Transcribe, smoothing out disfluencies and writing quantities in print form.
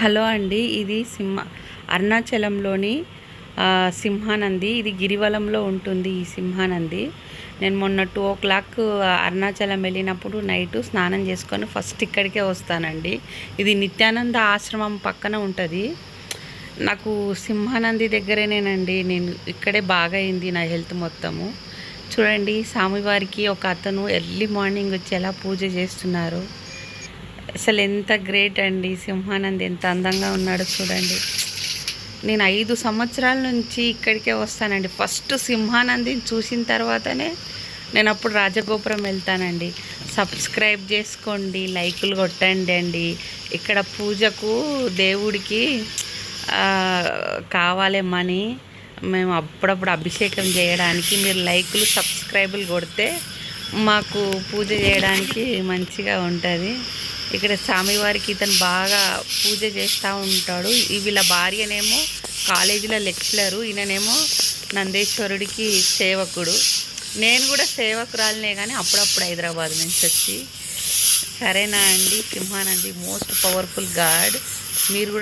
Hello అండి, ఇది అరుణాచలంలోని సింహానంది. ఇది గిరివలంలో ఉంటుంది ఈ సింహానంది. నేను మొన్న 2 o'clock అరుణాచలం వెళ్ళినప్పుడు నైట్ స్నానం చేసుకొని ఫస్ట్ ఇక్కడికే వస్తానండి. ఇది నిత్యానంద ఆశ్రమం పక్కన ఉంటుంది. నాకు సింహానంది దగ్గరేనేనండి, నేను ఇక్కడే బాగా అయింది నా హెల్త్ మొత్తము. చూడండి, స్వామివారికి ఒక అతను ఎర్లీ మార్నింగ్ వచ్చి ఎలా పూజ చేస్తున్నారు. అసలు ఎంత గ్రేట్ అండి, సింహానంది ఎంత అందంగా ఉన్నాడో చూడండి. నేను 5 సంవత్సరాల నుంచి ఇక్కడికే వస్తానండి. ఫస్ట్ సింహానందిని చూసిన తర్వాతనే నేను అప్పుడు రాజగోపురం వెళ్తానండి. సబ్స్క్రైబ్ చేసుకోండి, లైకులు కొట్టండి అండి. ఇక్కడ పూజకు దేవుడికి కావాలి మనీ. మేము అప్పుడప్పుడు అభిషేకం చేయడానికి మీరు లైకులు సబ్స్క్రైబులు కొడితే మాకు పూజ చేయడానికి మంచిగా ఉంటుంది. ఇక్కడ స్వామివారికి ఇతను బాగా పూజ చేస్తూ ఉంటాడు. వీళ్ళ భార్యనేమో కాలేజీలో లెక్చరరు, ఈయననేమో నందేశ్వరుడికి సేవకుడు. నేను కూడా సేవకురాలనే, కానీ అప్పుడప్పుడు హైదరాబాద్ నుంచి వచ్చి. సరేనా అండి, సింహానంది మోస్ట్ పవర్ఫుల్ గాడ్. మీరు కూడా